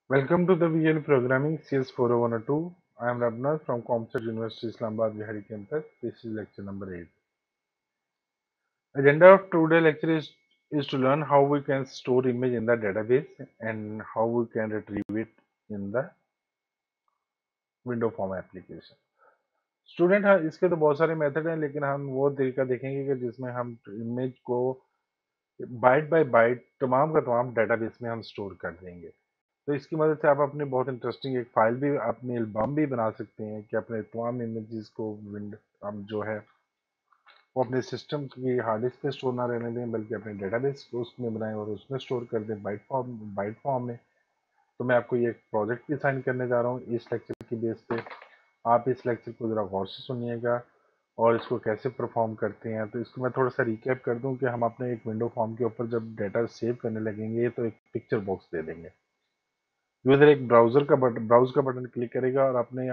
Welcome to the VL Programming CS 40102. I am Rabna from Comstat University Islamabad Vihari Campus. This is lecture number 8. Agenda of today's lecture is to learn how we can store image in the database and how we can retrieve it in the window form application. Student हाँ इसके तो बहुत सारे method हैं लेकिन हम वो तरीका देखेंगे कि जिसमें हम इमेज को बाइट बाय बाइट तमाम का तमाम डेटाबेस में हम स्टोर कर देंगे। तो इसकी मदद से आप अपनी बहुत इंटरेस्टिंग एक फाइल भी अपनी एल्बम भी बना सकते हैं कि अपने तमाम इमेजेस को हम जो है वो अपने सिस्टम की हार्ड डिस्क पे स्टोर ना रहने दें बल्कि अपने डेटाबेस को उसमें बनाएं और उसमें स्टोर कर दें बाइट फॉर्म में। तो मैं आपको ये एक प्रोजेक्ट भी साइन करने जा रहा हूँ इस लेक्चर की बेस पे। आप इस लेक्चर को ज़रा गौर से सुनिएगा और इसको कैसे परफॉर्म करते हैं। तो इसको मैं थोड़ा सा रिकैप कर दूं कि हम अपने एक विंडो फॉर्म के ऊपर जब डाटा सेव करने लगेंगे तो एक पिक्चर बॉक्स दे देंगे। यूजर एक ब्राउज का बटन क्लिक करेगा और अपने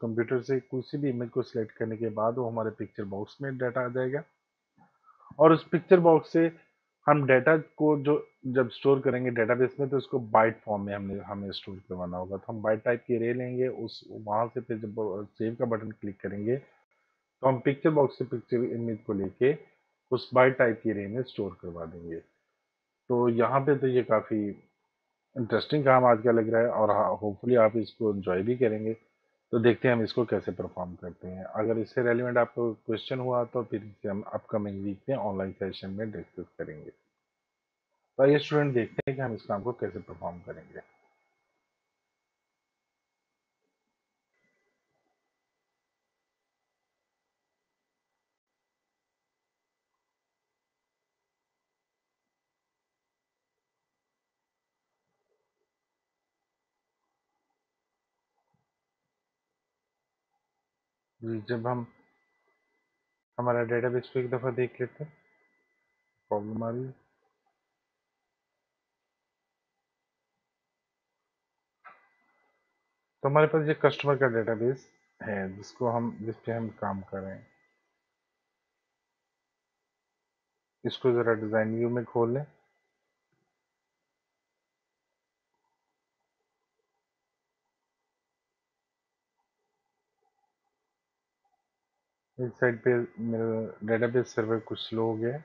कंप्यूटर से किसी भी इमेज को सिलेक्ट करने के बाद वो हमारे पिक्चर बॉक्स में डाटा आ जाएगा और उस पिक्चर बॉक्स से हम डाटा को जो जब स्टोर करेंगे डेटाबेस में तो उसको बाइट फॉर्म में हमें स्टोर करवाना होगा। तो हम बाइट टाइप की अरे लेंगे, उस वहां से फिर जब सेव का बटन क्लिक करेंगे तो हम पिक्चर बॉक्स से पिक्चर इमेज को लेके उस बाइट टाइप की अरे में स्टोर करवा देंगे। तो यहाँ पे तो ये काफ़ी इंटरेस्टिंग काम आज का लग रहा है और होपफुली आप इसको एंजॉय भी करेंगे। तो देखते हैं हम इसको कैसे परफॉर्म करते हैं। अगर इससे रेलिवेंट आपको क्वेश्चन हुआ तो फिर इसे हम अपकमिंग वीक में ऑनलाइन सेशन में डिस्कस करेंगे। तो ये स्टूडेंट देखते हैं कि हम इस काम को कैसे परफॉर्म करेंगे। जब हम हमारा डेटाबेस को एक दफ़ा देख लेते हैं, प्रॉब्लम आ रही है। तो हमारे पास ये कस्टमर का डेटाबेस है जिस पे हम काम कर रहे हैं। इसको ज़रा डिज़ाइन व्यू में खोल लें। इस साइड पे मेरा डेटाबेस सर्वर कुछ स्लो हो गया है।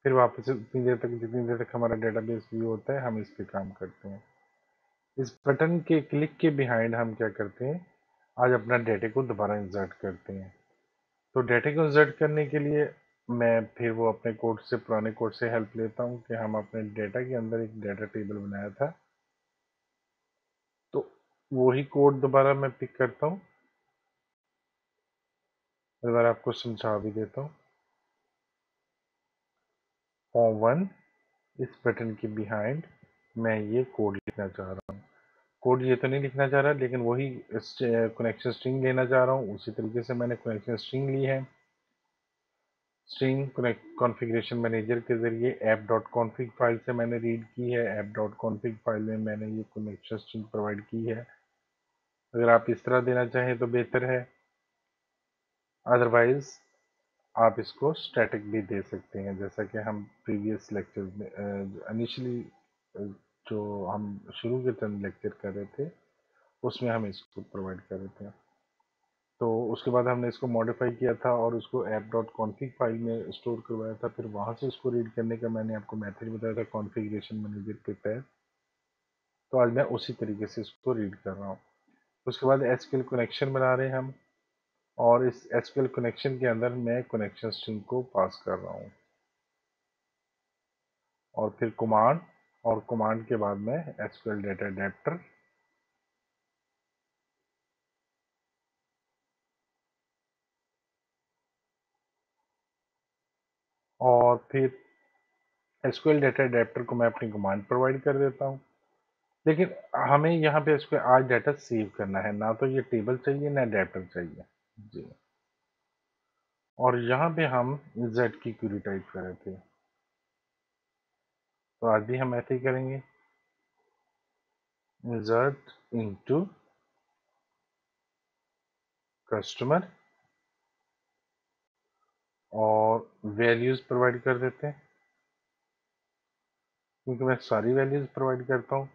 फिर वापस उतनी देर तक जितनी देर तक हमारा डेटाबेस व्यू होता है हम इस पे काम करते हैं। इस बटन के क्लिक के बिहाइंड हम क्या करते हैं, आज अपना डेटा को दोबारा इंसर्ट करते हैं। तो डेटा को इंसर्ट करने के लिए मैं फिर वो अपने कोड से पुराने कोड से हेल्प लेता हूँ कि हम अपने डेटा के अंदर एक डेटा टेबल बनाया था। तो वही कोड दोबारा मैं पिक करता हूँ, दोबारा आपको समझा भी देता हूँ। फॉर्म 1 इस बटन के बिहाइंड मैं ये कोड लिखना चाह रहा हूँ। कोड ये तो नहीं लिखना चाह रहा लेकिन वही कनेक्शन स्ट्रिंग लेना चाह रहा हूँ। उसी तरीके से मैंने कनेक्शन स्ट्रिंग ली है। स्ट्रिंग कॉन्फ़िगरेशन मैनेजर के ज़रिए ऐप डॉट कॉन्फ़िग फाइल से मैंने रीड की है। ऐप डॉट कॉन्फ़िग फाइल में मैंने ये कनेक्शन स्ट्रिंग प्रोवाइड की है। अगर आप इस तरह देना चाहें तो बेहतर है, अदरवाइज आप इसको स्टैटिक भी दे सकते हैं जैसा कि हम प्रीवियस लेक्चर में इनिशियली जो हम शुरू के चंद लेक्चर कर रहे थे उसमें हम इसको प्रोवाइड कर रहे थे। तो उसके बाद हमने इसको मॉडिफाई किया था और उसको ऐप डॉट कॉन्फ़िग फाइल में स्टोर करवाया था। फिर वहाँ से उसको रीड करने का मैंने आपको मेथड बताया था कॉन्फ़िगरेशन मैनेजर के तहत। तो आज मैं उसी तरीके से इसको रीड कर रहा हूँ। उसके बाद एसक्यूएल कनेक्शन बना रहे हैं हम और इस एसक्यूएल कनेक्शन के अंदर मैं कनेक्शन स्ट्रिंग को पास कर रहा हूँ और फिर कमांड और कमांड के बाद में एसक्यूएल डेटा अडेप्टर और फिर एसक्यूएल डेटा अडेप्टर को मैं अपनी कमांड प्रोवाइड कर देता हूँ। लेकिन हमें यहाँ पे इसको आज डाटा सेव करना है, ना तो ये टेबल चाहिए ना अडेप्टर चाहिए जी। और यहाँ पे हम जेड की क्वेरी टाइप कर रहे थे तो आज भी हम ऐसे ही करेंगे, इंसर्ट इनटू कस्टमर और वैल्यूज प्रोवाइड कर देते हैं। क्योंकि मैं सारी वैल्यूज प्रोवाइड करता हूँ।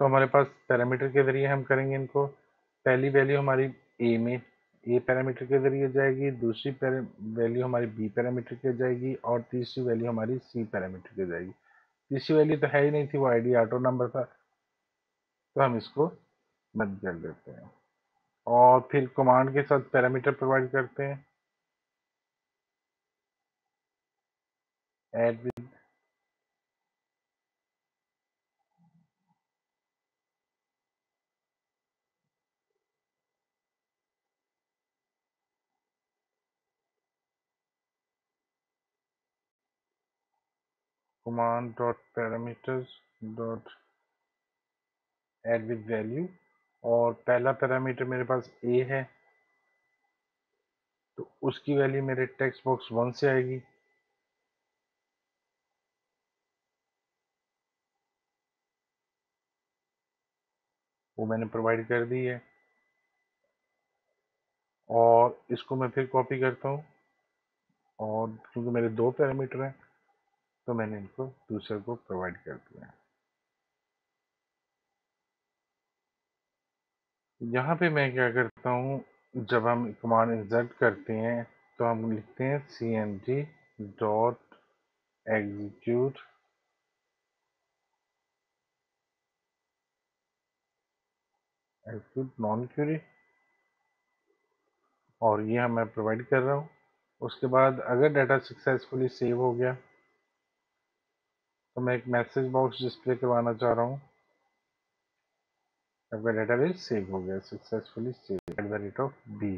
तो हमारे पास पैरामीटर के जरिए हम करेंगे इनको। पहली वैल्यू हमारी ए पैरामीटर के जरिए जाएगी, दूसरी वैल्यू हमारी बी पैरामीटर के जाएगी, और तीसरी वैल्यू हमारी सी पैरामीटर के जाएगी। तीसरी वैल्यू तो है ही नहीं थी, वो आईडी ऑटो नंबर था, तो हम इसको बंद कर देते हैं और फिर कमांड के साथ पैरामीटर प्रोवाइड करते हैं। Add with command dot parameters dot add with value, और पहला पैरामीटर मेरे पास ए है, तो उसकी वैल्यू मेरे टेक्स्ट बॉक्स 1 से आएगी। वो मैंने प्रोवाइड कर दी है, और इसको मैं फिर कॉपी करता हूँ, और क्योंकि मेरे दो पैरामीटर हैं तो मैंने इनको दूसरे को प्रोवाइड कर दिया। यहाँ पे मैं क्या करता हूँ, जब हम कमांड इंसर्ट करते हैं तो हम लिखते हैं cmd dot execute execute non query, और ये मैं प्रोवाइड कर रहा हूँ। उसके बाद अगर डाटा सक्सेसफुली सेव हो गया तो मैं एक मैसेज बॉक्स डिस्प्ले करवाना चाह रहा हूँ, आपका डेटाबेस सेव हो गया successfully save at the rate of B.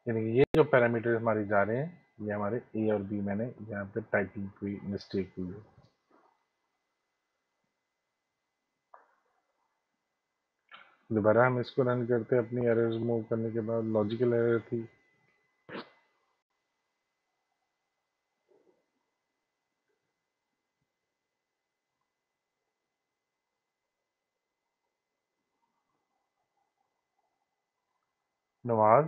यानी कि ये जो पैरामीटर हमारे जा रहे हैं ये हमारे ए और बी, मैंने यहाँ पे टाइपिंग की मिस्टेक हुई है। दोबारा हम इसको रन करते हैं अपनी एरर्स मूव करने के बाद। लॉजिकल एरर थी, नवाज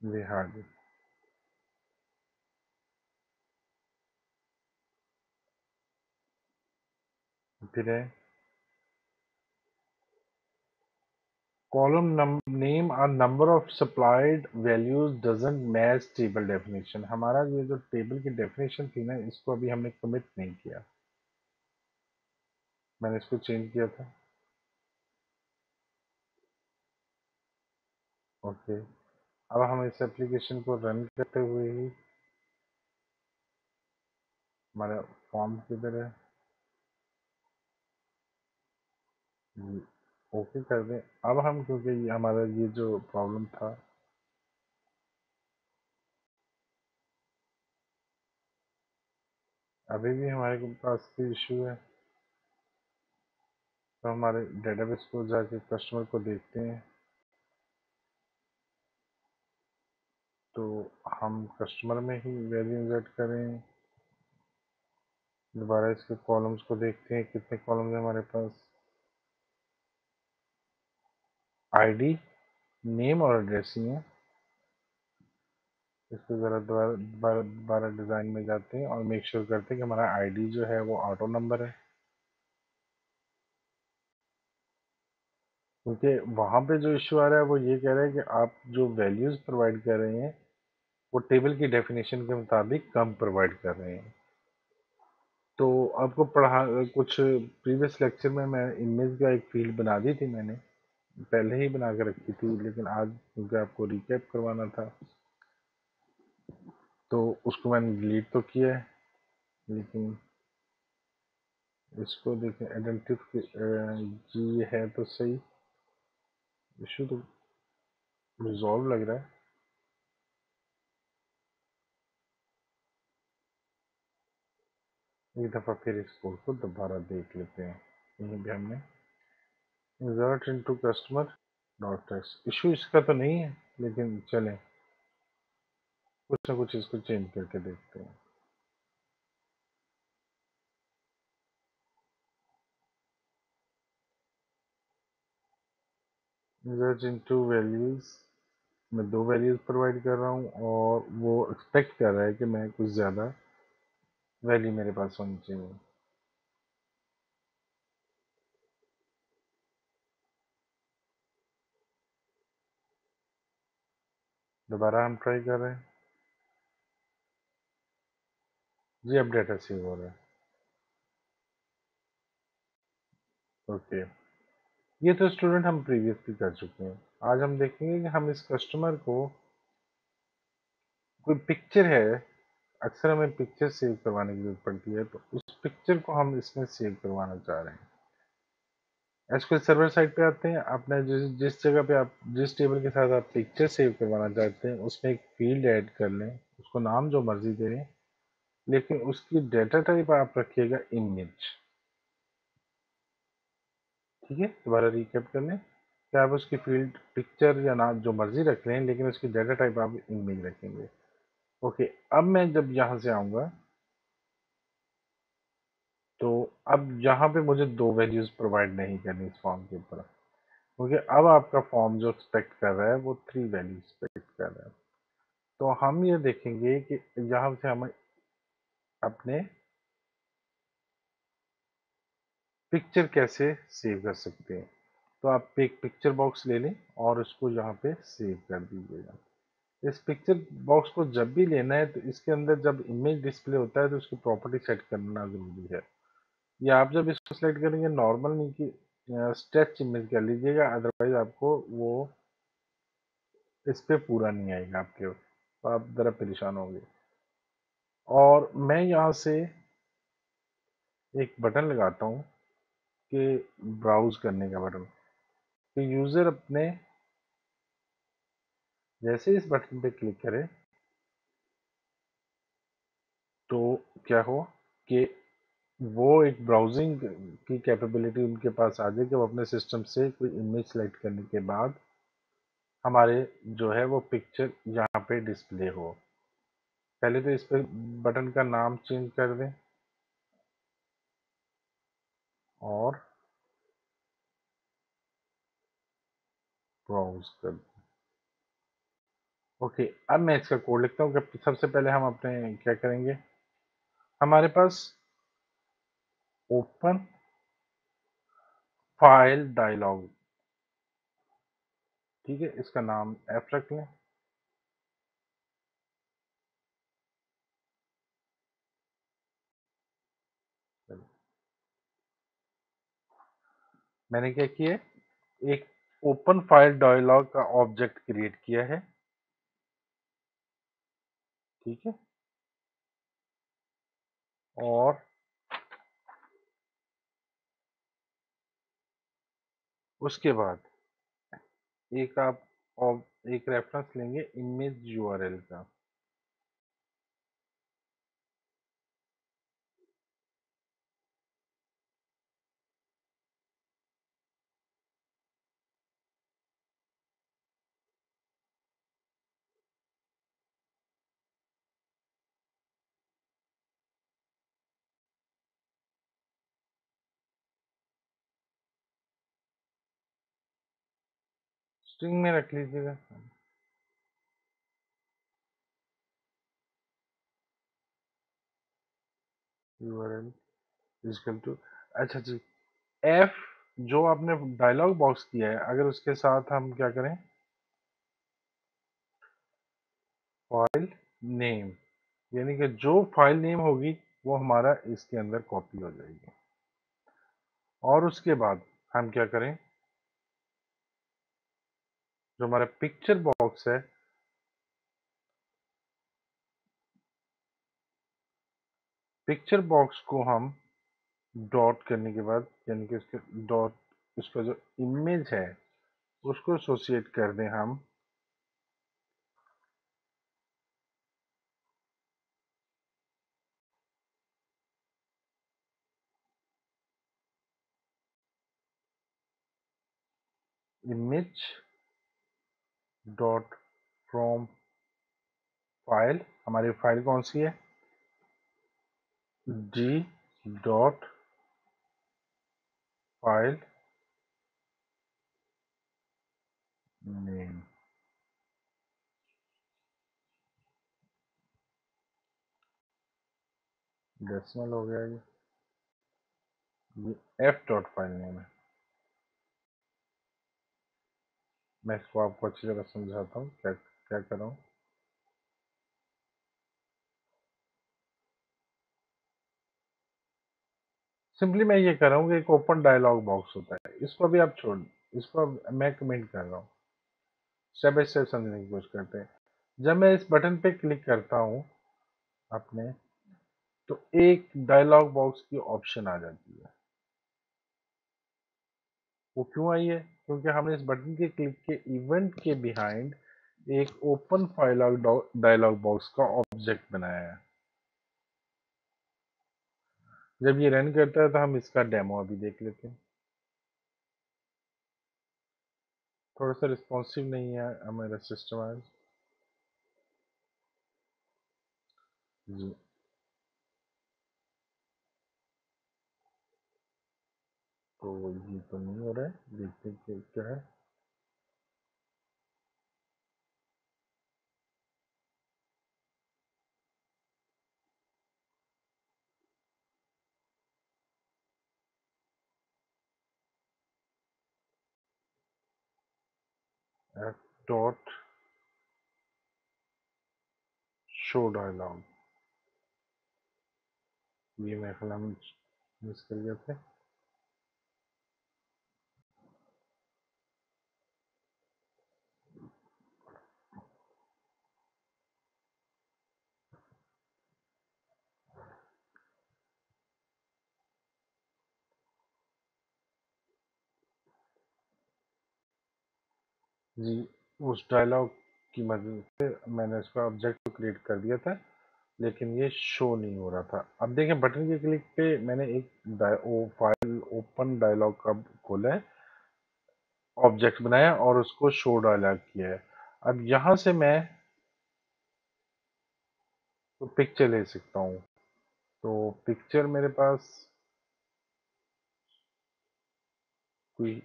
विहाड़ी, फिर है column name or number of supplied values doesn't match table definition। हमारा ये जो टेबल की डेफिनेशन थी ना, इसको अभी हमने कमिट नहीं किया, मैंने इसको चेंज किया था। ओके, अब हम इस एप्लीकेशन को रन करते हुए ही हमारा फॉर्म किधर है, ओके कर दें। अब हम, क्योंकि ये हमारा ये जो प्रॉब्लम था, अभी भी हमारे पास की इशू है, तो हमारे डेटाबेस को जाके कस्टमर को देखते हैं। तो हम कस्टमर में ही वैल्यू इंसर्ट करें। दोबारा इसके कॉलम्स को देखते हैं, कितने कॉलम्स हैं हमारे पास। आईडी, नेम और एड्रेस ही है। इसको ज़रा दोबारा डिज़ाइन में जाते हैं और मेक श्योर करते हैं कि हमारा आईडी जो है वो ऑटो नंबर है, क्योंकि वहाँ पे जो इशू आ रहा है वो ये कह रहा है कि आप जो वैल्यूज़ प्रोवाइड कर रहे हैं वो टेबल की डेफिनेशन के मुताबिक कम प्रोवाइड कर रहे हैं। तो आपको पढ़ा कुछ प्रीवियस लेक्चर में मैं इमेज का एक फील्ड बना दी थी, मैंने पहले ही बना के रखी थी, लेकिन आज क्योंकि आपको रिकैप करवाना था तो उसको मैंने डिलीट तो किया है। लेकिन इसको देखें, आइडेंटिफिक जी है तो सही, इशू तो रिजॉल्व लग रहा है। एक दफ़ा फिर इस कोड को दोबारा देख लेते हैं। यहीं पे हमने insert into customer dot text, issue इसका तो नहीं है, लेकिन चलें कुछ ना कुछ इसको चेंज करके देखते हैं। इंसर्ट इनटू वैल्यूज, मैं दो वैल्यूज प्रोवाइड कर रहा हूँ और वो एक्सपेक्ट कर रहा है कि मैं कुछ ज़्यादा वैल्यू मेरे पास होनी चाहिए। दोबारा हम ट्राई कर रहे हैं। जी अब डाटा सेव हो रहा है। ओके, ये तो स्टूडेंट हम प्रीवियसली कर चुके हैं। आज हम देखेंगे कि हम इस कस्टमर को कोई पिक्चर है, अक्सर हमें पिक्चर सेव करवाने की जरूरत पड़ती है, तो उस पिक्चर को हम इसमें सेव करवाना चाह रहे हैं। एसक्यूएल सर्वर साइड पे आते हैं। आपने जिस जिस जगह पे आप जिस टेबल के साथ आप पिक्चर सेव करवाना चाहते हैं उसमें एक फील्ड ऐड कर लें, उसको नाम जो मर्जी दे लें, लेकिन उसकी डेटा टाइप आप रखिएगा इमेज। ठीक है, दोबारा रिकैप कर लें कि आप उसकी फील्ड पिक्चर या नाम जो मर्जी रख लें, लेकिन उसकी डेटा टाइप आप इमेज रखेंगे। ओके, अब मैं जब यहाँ से आऊँगा तो अब यहाँ पे मुझे दो वैल्यूज प्रोवाइड नहीं करनी इस फॉर्म के ऊपर, क्योंकि अब आपका फॉर्म जो एक्सपेक्ट कर रहा है वो 3 वैल्यू एक्सपेक्ट कर रहा है। तो हम ये देखेंगे कि यहाँ से हम अपने पिक्चर कैसे सेव कर सकते हैं। तो आप एक पिक्चर बॉक्स ले लें और उसको यहाँ पे सेव कर दीजिएगा। इस पिक्चर बॉक्स को जब भी लेना है तो इसके अंदर जब इमेज डिस्प्ले होता है तो उसकी प्रॉपर्टी सेट करना जरूरी है। या आप जब इसको सेलेक्ट करेंगे नॉर्मल नहीं कि स्ट्रेच इमेज कर लीजिएगा, अदरवाइज आपको वो इस पे पूरा नहीं आएगा आपके, तो आप ज़रा परेशान होंगे। और मैं यहाँ से एक बटन लगाता हूँ कि ब्राउज करने का बटन, तो यूज़र अपने जैसे इस बटन पे क्लिक करे तो क्या हो कि वो एक ब्राउजिंग की कैपेबिलिटी उनके पास आ जाए कि वो अपने सिस्टम से कोई इमेज सेलेक्ट करने के बाद हमारे जो है वो पिक्चर यहाँ पे डिस्प्ले हो। पहले तो इस पे बटन का नाम चेंज कर दें और ब्राउज कर दें। ओके, अब मैं इसका कोड लिखता हूँ कि सबसे पहले हम अपने क्या करेंगे, हमारे पास ओपन फाइल डायलॉग, ठीक है, इसका नाम एफ रख लें। मैंने क्या किया है, एक ओपन फाइल डायलॉग का ऑब्जेक्ट क्रिएट किया है। ठीक है, और उसके बाद एक आप और एक रेफरेंस लेंगे इमेज यूआरएल का। स्ट्रिंग में रख लीजिएगा यूआरएल इक्वल टू, अच्छा जी, एफ जो आपने डायलॉग बॉक्स किया है अगर उसके साथ हम क्या करें, फाइल नेम, यानी कि जो फाइल नेम होगी वो हमारा इसके अंदर कॉपी हो जाएगी। और उसके बाद हम क्या करें, जो हमारा पिक्चर बॉक्स है, पिक्चर बॉक्स को हम डॉट करने के बाद यानी कि उसके डॉट उसका जो इमेज है उसको एसोसिएट कर दें हम इमेज डॉट फ्रॉम फाइल, हमारी फाइल कौन सी है, D dot file name. Decimal हो गया ये एफ डॉट फाइल नेम है। मैं इसको आपको अच्छी तरह समझाता हूँ क्या क्या कर रहा हूँ। सिंपली मैं ये कर रहा हूँ कि एक ओपन डायलॉग बॉक्स होता है, इसको अभी आप छोड़, इसको अब मैं कमेंट कर रहा हूँ, स्टेप बाय स्टेप समझने की कोशिश करते हैं। जब मैं इस बटन पे क्लिक करता हूँ अपने, तो एक डायलॉग बॉक्स की ऑप्शन आ जाती है। वो क्यों आई है? क्योंकि हमने इस बटन के क्लिक के इवेंट के बिहाइंड एक ओपन फाइल डायलॉग बॉक्स का ऑब्जेक्ट बनाया है। जब ये रन करता है तो हम इसका डेमो अभी देख लेते हैं। थोड़ा सा रिस्पॉन्सिव नहीं है हमारा सिस्टम आज। जी, तो ये तो नहीं हो रहा है, देखते हैं क्या है। एफ डॉट शो डायलॉग, ये मेरे ख्याल हम मिस कर गए थे। जी, उस डायलॉग की मदद से मैंने इसका ऑब्जेक्ट तो क्रिएट कर दिया था, लेकिन ये शो नहीं हो रहा था। अब देखें, बटन के क्लिक पे मैंने एक फाइल ओपन डायलॉग का खोला है, ऑब्जेक्ट बनाया और उसको शो डायलॉग किया है। अब यहाँ से मैं तो पिक्चर ले सकता हूँ। तो पिक्चर मेरे पास कोई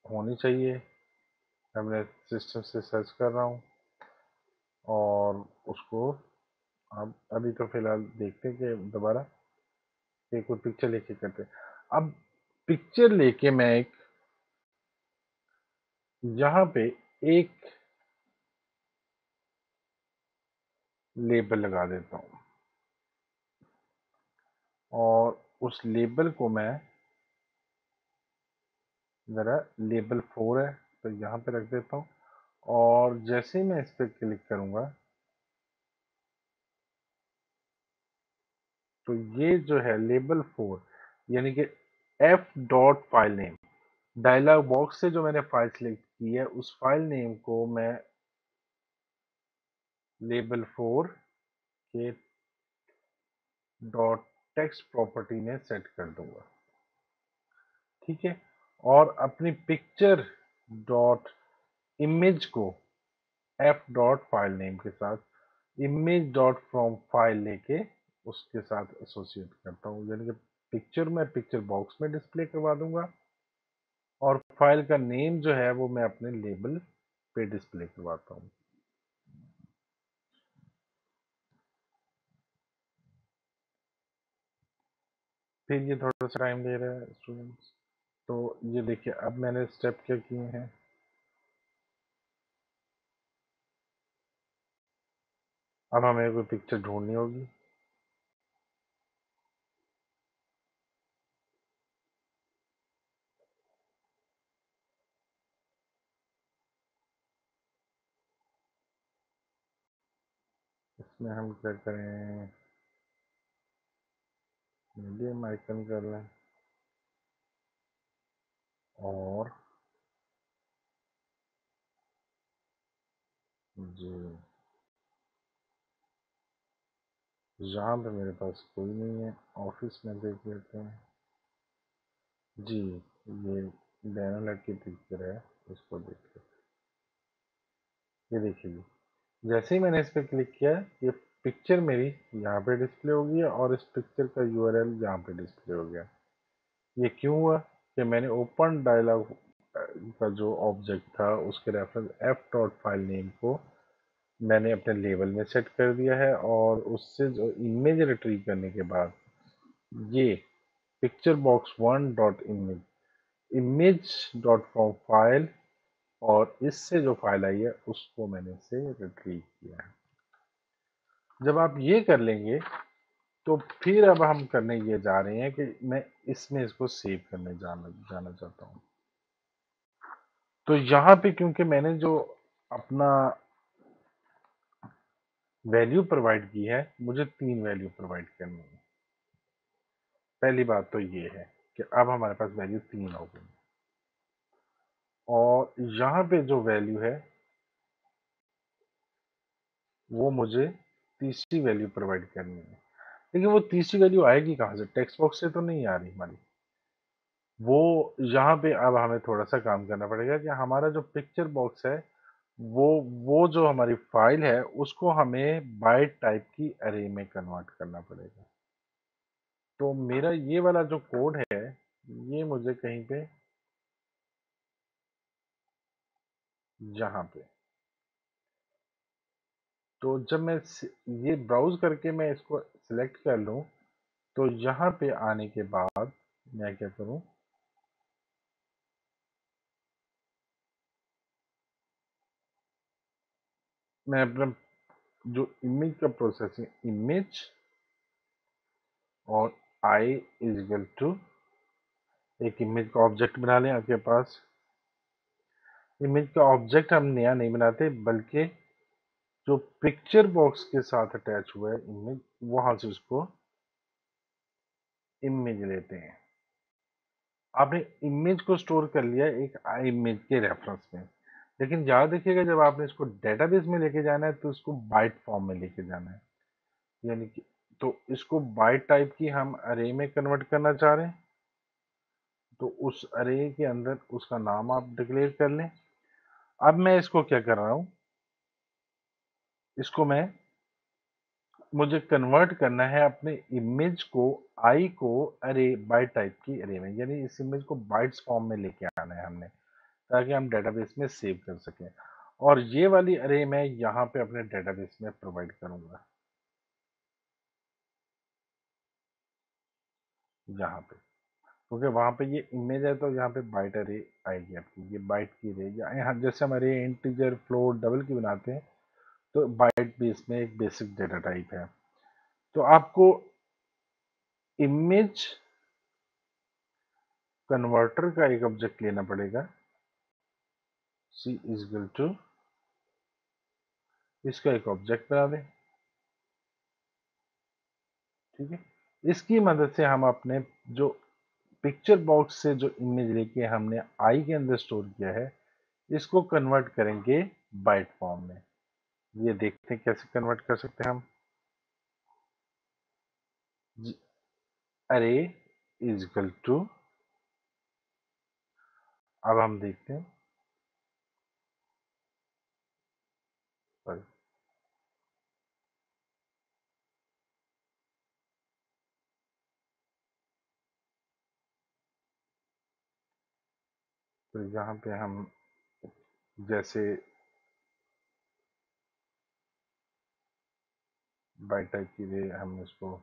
होनी चाहिए। मैं अपने सिस्टम से सर्च कर रहा हूँ और उसको अब अभी तो फिलहाल देखते हैं कि दोबारा एक कोई पिक्चर लेके करते हैं। अब पिक्चर लेके मैं एक यहाँ पे एक लेबल लगा देता हूँ और उस लेबल को मैं ज़रा, लेबल 4 है तो यहाँ पे रख देता हूँ। और जैसे ही मैं इस पर क्लिक करूँगा तो ये जो है लेबल 4, यानी कि F dot file name, dialog box से जो मैंने फाइल सिलेक्ट की है उस फाइल नेम को मैं लेबल 4 के डॉट टेक्स्ट प्रॉपर्टी में सेट कर दूंगा। ठीक है, और अपनी पिक्चर डॉट इमेज को एफ डॉट फाइल नेम के साथ इमेज डॉट फ्रॉम फाइल लेके उसके साथ एसोसिएट करता हूँ, यानी कि पिक्चर मैं पिक्चर बॉक्स में डिस्प्ले करवा दूंगा और फाइल का नेम जो है वो मैं अपने लेबल पे डिस्प्ले करवाता हूँ। फिर ये थोड़ा सा टाइम ले रहा है स्टूडेंट्स। तो ये देखिए, अब मैंने स्टेप क्या किए हैं। अब हमें कोई पिक्चर ढूंढनी होगी। इसमें हम क्या करें, मीडियम आइकन कर लें और जी, यहाँ पे मेरे पास कोई नहीं है, ऑफिस में देख लेते हैं। जी, ये बैनर की पिक्चर है, इसको देख लेते हैं। ये देखिए जी, जैसे ही मैंने इस पर क्लिक किया ये पिक्चर मेरी यहाँ पे डिस्प्ले हो गई और इस पिक्चर का यूआरएल यहाँ पे डिस्प्ले हो गया। ये क्यों हुआ कि मैंने ओपन डायलॉग का जो ऑब्जेक्ट था उसके reference F dot file name को मैंने अपने लेवल में सेट कर दिया है और उससे जो इमेज रिट्रीव करने के बाद ये picture box one dot image image dot com file और इससे जो फाइल आई है उसको मैंने इसे रिट्रीव किया है। जब आप ये कर लेंगे तो फिर अब हम करने ये जा रहे हैं कि मैं इसमें इसको सेव करने जाना चाहता हूँ। तो यहाँ पे क्योंकि मैंने जो अपना वैल्यू प्रोवाइड की है, मुझे 3 वैल्यू प्रोवाइड करनी है। पहली बात तो ये है कि अब हमारे पास वैल्यू 3 हो गई और यहाँ पे जो वैल्यू है वो मुझे तीसरी वैल्यू प्रोवाइड करनी है। लेकिन वो तीसरी वैल्यू आएगी कहाँ से? टेक्स्ट बॉक्स से तो नहीं आ रही हमारी। वो यहाँ पे अब हमें थोड़ा सा काम करना पड़ेगा कि हमारा जो पिक्चर बॉक्स है वो वो जो हमारी फाइल है उसको हमें बाइट टाइप की अरे में कन्वर्ट करना पड़ेगा। तो मेरा ये वाला जो कोड है ये मुझे कहीं पे यहाँ पे, तो जब मैं ये ब्राउज करके मैं इसको सिलेक्ट कर लूँ तो यहाँ पे आने के बाद मैं क्या करूँ, मैं अपना जो इमेज का प्रोसेसिंग इमेज और आई इज इक्वल टू एक इमेज का ऑब्जेक्ट बना लें आपके पास। इमेज का ऑब्जेक्ट हम नया नहीं बनाते बल्कि जो पिक्चर बॉक्स के साथ अटैच हुआ है इमेज वहां से उसको इमेज लेते हैं। आपने इमेज को स्टोर कर लिया एक इमेज के रेफरेंस में, लेकिन याद रखिएगा जब आपने इसको डेटाबेस में लेके जाना है तो इसको बाइट फॉर्म में लेके जाना है। यानी कि तो इसको बाइट टाइप की हम अरे में कन्वर्ट करना चाह रहे हैं तो उस अरे के अंदर उसका नाम आप डिक्लेयर कर लें। अब मैं इसको क्या कर रहा हूं, इसको मैं मुझे कन्वर्ट करना है अपने इमेज को आई को अरे बाइट टाइप की अरे में, यानी इस इमेज को बाइट्स फॉर्म में लेके आना है हमने ताकि हम डेटाबेस में सेव कर सकें। और ये वाली अरे मैं यहाँ पे अपने डेटाबेस में प्रोवाइड करूंगा यहाँ पे, क्योंकि वहां पे ये इमेज है तो यहाँ पे बाइट अरे आएगी आपकी, ये बाइट की अरे या यहाँ जैसे हम अरे इंटीजर फ्लोट डबल की बनाते हैं तो बाइट भी इसमें एक बेसिक डेटा टाइप है। तो आपको इमेज कन्वर्टर का एक ऑब्जेक्ट लेना पड़ेगा सी इज इक्वल टू, इसका एक ऑब्जेक्ट बना दें। ठीक है, इसकी मदद से हम अपने जो पिक्चर बॉक्स से जो इमेज लेके हमने आई के अंदर स्टोर किया है इसको कन्वर्ट करेंगे बाइट फॉर्म में। ये देखते हैं कैसे कन्वर्ट कर सकते हैं हम। अरे इज इक्वल टू, अब हम देखते हैं sorry, तो यहाँ पे हम जैसे बाइट टाइप की लिए हम इसको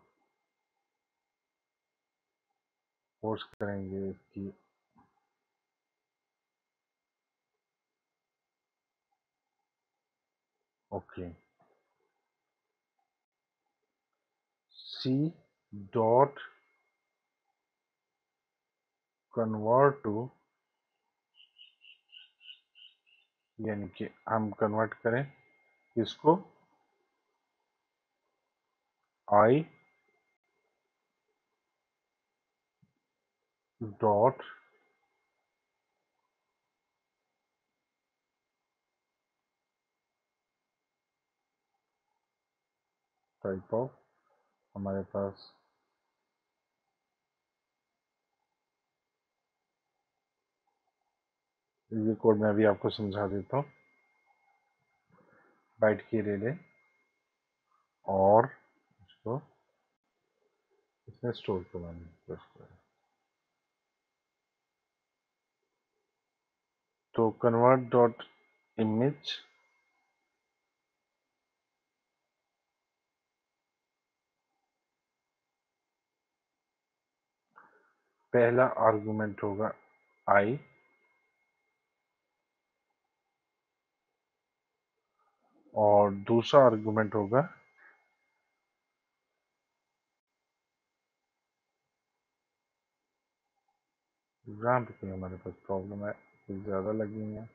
फोर्स करेंगे कि okay C dot convert to, यानी कि हम कन्वर्ट करें इसको आई डॉट टाइप ऑफ, हमारे पास ये कोड मैं अभी आपको समझा देता हूँ। बाइट की ले लें और इसको इसमें स्टोर करवानी है। तो कन्वर्ट डॉट इमेज पहला आर्गुमेंट होगा i और दूसरा आर्गुमेंट होगा यहाँ पे कोई हमारे पास प्रॉब्लम है, कुछ ज़्यादा लगी है।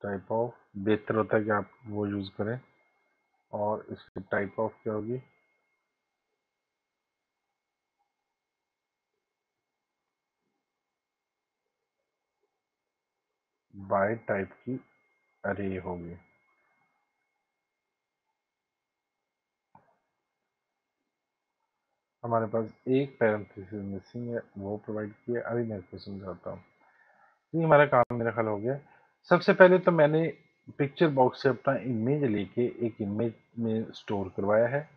टाइप ऑफ बेहतर होता है कि आप वो यूज़ करें, और इसकी टाइप ऑफ क्या होगी, बाय टाइप की अरे होगी। हमारे पास एक पैरेंथेसिस मिसिंग है, वो प्रोवाइड किया। अभी मैं इसको समझाता हूँ। ये हमारा काम मेरा ख्याल हो गया। सबसे पहले तो मैंने पिक्चर बॉक्स से अपना इमेज लेके एक इमेज में स्टोर करवाया है।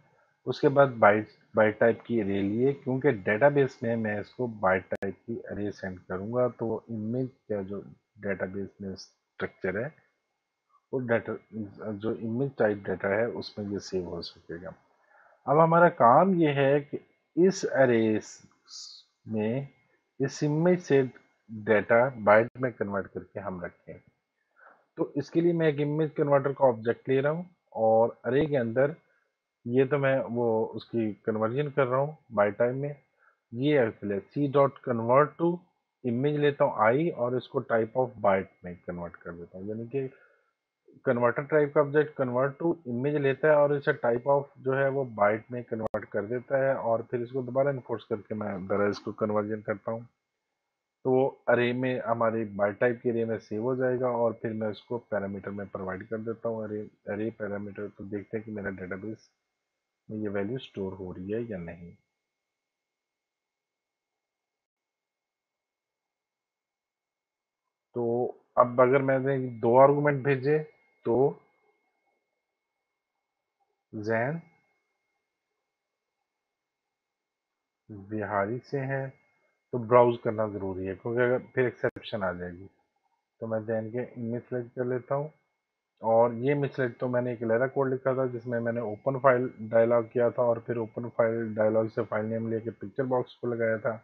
उसके बाद बाइट टाइप की अरे लिए, क्योंकि डेटाबेस में मैं इसको बाइट टाइप की अरे सेंड करूंगा, तो इमेज का जो डेटाबेस में स्ट्रक्चर है, वो डाटा जो इमेज टाइप डाटा है उसमें ये सेव हो सकेगा। अब हमारा काम ये है कि इस अरे में इस इमेज से डाटा बाइट में कन्वर्ट करके हम रखें। तो इसके लिए मैं एक इमेज कन्वर्टर का ऑब्जेक्ट ले रहा हूँ, और अरे के अंदर ये तो मैं वो उसकी कन्वर्जन कर रहा हूँ बाइट टाइप में। ये actually C dot convert to image लेता हूँ आई, और इसको टाइप ऑफ बाइट में कन्वर्ट कर देता हूँ, यानी कि कन्वर्टर टाइप का ऑब्जेक्ट कन्वर्ट टू इमेज लेता है और इसे टाइप ऑफ जो है वो बाइट में कन्वर्ट कर देता है, और फिर इसको दोबारा इन्फोर्स करके मैं दोबारा इसको कन्वर्जन करता हूँ। तो वो अरे में हमारी बाइट टाइप की अरे में सेव हो जाएगा, और फिर मैं इसको पैरामीटर में प्रोवाइड कर देता हूँ अरे अरे पैरामीटर। तो देखते हैं कि मेरा डेटाबेस में ये वैल्यू स्टोर हो रही है या नहीं। तो अब अगर मैंने दो आर्गुमेंट भेजे, तो जैन बिहारी से है, तो ब्राउज करना ज़रूरी है, क्योंकि अगर फिर एक्सेप्शन आ जाएगी। तो मैं जैन के इमेज सेलेक्ट कर लेता हूँ, और ये इमेज सेलेक्ट तो मैंने एक लेरा कोड लिखा था जिसमें मैंने ओपन फाइल डायलॉग किया था, और फिर ओपन फाइल डायलॉग से फाइल नेम लेके पिक्चर बॉक्स को लगाया था।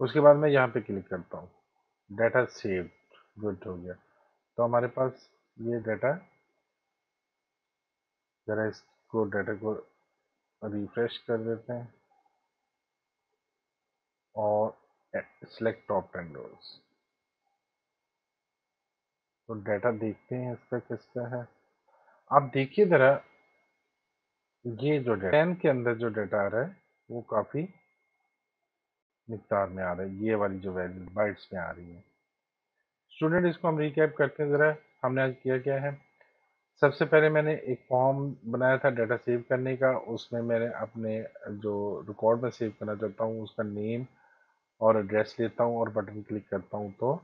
उसके बाद मैं यहाँ पे क्लिक करता हूँ, डाटा सेव, गुड हो गया। तो हमारे पास ये डाटा, जरा इसको डाटा को रिफ्रेश कर देते हैं, और सिलेक्ट टॉप 10 रोज। तो डाटा देखते हैं इसका किसका है। आप देखिए जरा, ये जो डाटा 10 के अंदर जो डाटा आ रहा है वो काफ़ी मिकदार में आ रहा है, ये वाली जो वैल्यू बाइट्स में आ रही है। स्टूडेंट, इसको हम रिकैप करते हैं ज़रा। हमने आज किया क्या है। सबसे पहले मैंने एक फॉर्म बनाया था डाटा सेव करने का। उसमें मैंने अपने जो रिकॉर्ड में सेव करना चाहता हूँ उसका नेम और एड्रेस लेता हूँ, और बटन क्लिक करता हूँ, तो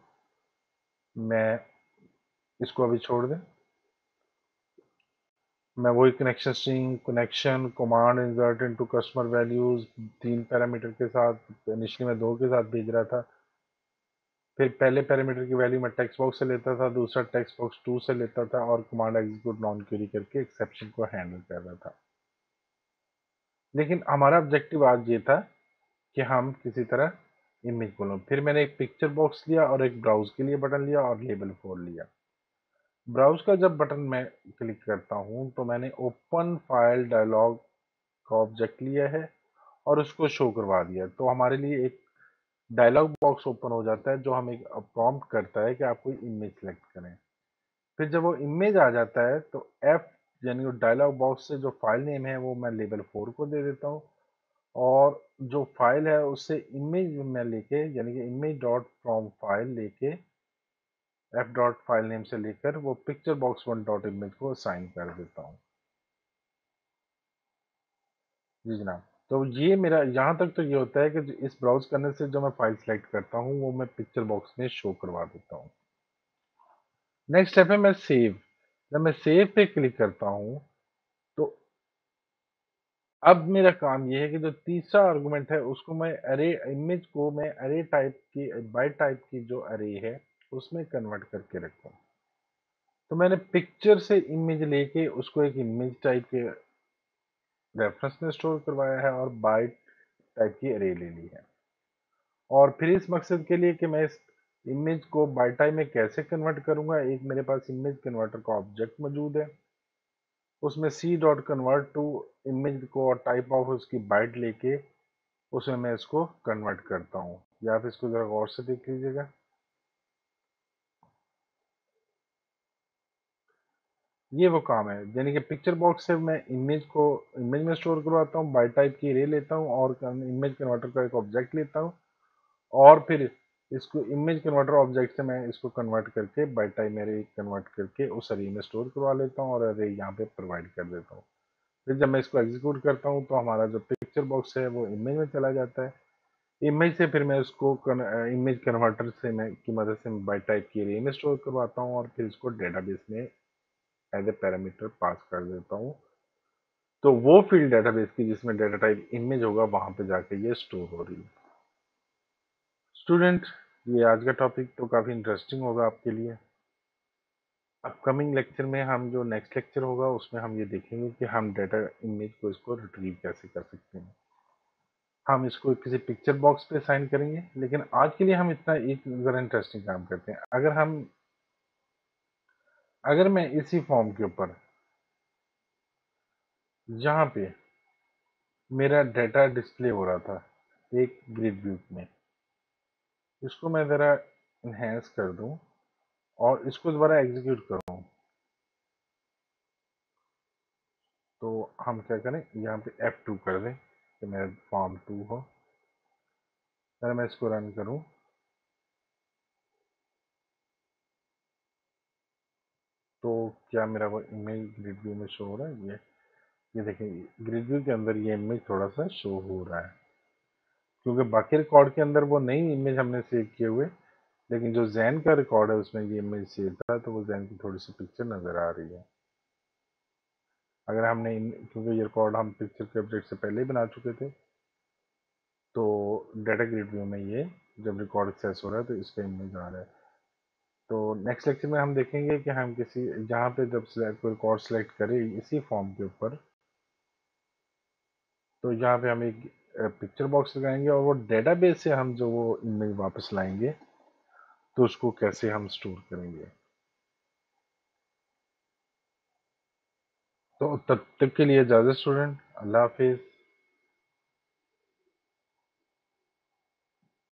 मैं इसको अभी छोड़ दें। मैं वही connection string, connection, command, insert into customer values, 3 parameter के साथ, इनिशियली मैं 2 के साथ भेज रहा था। फिर पहले पैरामीटर की वैल्यू मैं टेक्स्ट बॉक्स से लेता था, दूसरा टेक्स्ट बॉक्स 2 से लेता था, और कमांड एग्जीक्यूट नॉन क्वेरी करके एक्सेप्शन को हैंडल कर रहा था। लेकिन हमारा ऑब्जेक्टिव आज ये था कि हम किसी तरह इमेज बोलो। फिर मैंने एक पिक्चर बॉक्स लिया और एक ब्राउज के लिए बटन लिया और लेबल 4 लिया। ब्राउज का जब बटन मैं क्लिक करता हूँ तो मैंने ओपन फाइल डायलॉग का ऑब्जेक्ट लिया है और उसको शो करवा दिया। तो हमारे लिए एक डायलॉग बॉक्स ओपन हो जाता है जो हमें एक प्रॉम्प्ट करता है कि आप कोई इमेज सेलेक्ट करें। फिर जब वो इमेज आ जाता है तो एफ, यानी डायलॉग बॉक्स से जो फाइल नेम है वो मैं लेबल 4 को दे देता हूँ, और जो फाइल है उससे इमेज में लेके, यानी कि इमेज डॉट फ्रॉम फाइल लेके एफ डॉट फाइल नेम से लेकर वो पिक्चर बॉक्स 1 डॉट इमेज को असाइन कर देता हूँ। जी जनाब। तो ये मेरा यहाँ तक तो ये होता है कि इस ब्राउज करने से जो मैं फाइल सेलेक्ट करता हूँ वो मैं पिक्चर बॉक्स में शो करवा देता हूँ। नेक्स्ट स्टेप है मैं सेव। जब मैं सेव पे क्लिक करता हूँ तो अब मेरा काम ये है कि जो तीसरा आर्गुमेंट है उसको मैं अरे इमेज को मैं अरे टाइप की बाइट टाइप की जो अरे है उसमें कन्वर्ट करके रखूँ। तो मैंने पिक्चर से इमेज लेके उसको एक इमेज टाइप के रेफरेंस में स्टोर करवाया है और बाइट टाइप की अरे ले ली है। और फिर इस मकसद के लिए कि मैं इस इमेज को बाइट टाइप में कैसे कन्वर्ट करूंगा, एक मेरे पास इमेज कन्वर्टर का ऑब्जेक्ट मौजूद है, उसमें C dot convert to image को और टाइप ऑफ उसकी बाइट लेके उसमें मैं इसको कन्वर्ट करता हूँ। या आप इसको जरा गौर से देख लीजिएगा। ये वो काम है, यानी कि पिक्चर बॉक्स से मैं इमेज को इमेज में स्टोर करवाता हूँ, बाइट टाइप की अरे लेता हूँ और इमेज कन्वर्टर का एक ऑब्जेक्ट लेता हूँ और फिर इसको इमेज कन्वर्टर ऑब्जेक्ट से मैं इसको कन्वर्ट करके बाइट टाइप में अरे कन्वर्ट करके उस अरे में स्टोर करवा लेता हूँ और अरे यहाँ पे प्रोवाइड कर देता हूँ। फिर जब मैं इसको एग्जीक्यूट करता हूँ तो हमारा जो पिक्चर बॉक्स है वो इमेज में चला जाता है। इमेज से फिर मैं उसको इमेज कन्वर्टर से मैं की मदद से बाइट टाइप की अरे में स्टोर करवाता हूँ और फिर इसको डेटाबेस में एज ए पैरामीटर पास कर देता हूँ। तो वो फील्ड डेटाबेस की जिसमें डेटा टाइप इमेज होगा वहां पे जाके ये स्टोर हो रही है। स्टूडेंट, ये आज का टॉपिक तो काफी इंटरेस्टिंग होगा आपके लिए। अपकमिंग लेक्चर में हम जो नेक्स्ट लेक्चर होगा उसमें हम ये देखेंगे कि हम डेटा इमेज को इसको रिट्रीव कैसे कर सकते हैं। हम इसको किसी पिक्चर बॉक्स पे साइन करेंगे, लेकिन आज के लिए हम इतना एक जरा इंटरेस्टिंग काम करते हैं। अगर मैं इसी फॉर्म के ऊपर जहाँ पे मेरा डेटा डिस्प्ले हो रहा था एक ग्रिड व्यू में, इसको मैं ज़रा इन्हेंस कर दूं और इसको दोबारा एग्जीक्यूट करूं, तो हम क्या करें, यहाँ पे F2 कर दें कि मेरा फॉर्म 2 हो। अगर मैं इसको रन करूं तो क्या मेरा वो इमेज ग्रिड व्यू में शो हो रहा है? ये देखें, ग्रिड व्यू के अंदर ये इमेज थोड़ा सा शो हो रहा है, क्योंकि बाकी रिकॉर्ड के अंदर वो नई इमेज हमने सेव किए हुए, लेकिन जो जैन का रिकॉर्ड है उसमें ये इमेज सेव था, तो वो जैन की थोड़ी सी पिक्चर नज़र आ रही है। अगर हमने क्योंकि ये रिकॉर्ड हम पिक्चर के अपडेट से पहले ही बना चुके थे, तो डाटा ग्रिड व्यू में ये जब रिकॉर्ड एक्सेस हो रहा है तो इसका इमेज आ रहा है। तो नेक्स्ट लेक्चर में हम देखेंगे कि हम किसी जहाँ पे जब कोई रिकॉर्ड सेलेक्ट करें इसी फॉर्म के ऊपर, तो यहाँ पे हम एक पिक्चर बॉक्स लगाएंगे और वो डेटाबेस से हम जो वो इमेज वापस लाएंगे तो उसको कैसे हम स्टोर करेंगे। तो तब तक के लिए इजाज़त स्टूडेंट, अल्लाह हाफिज़।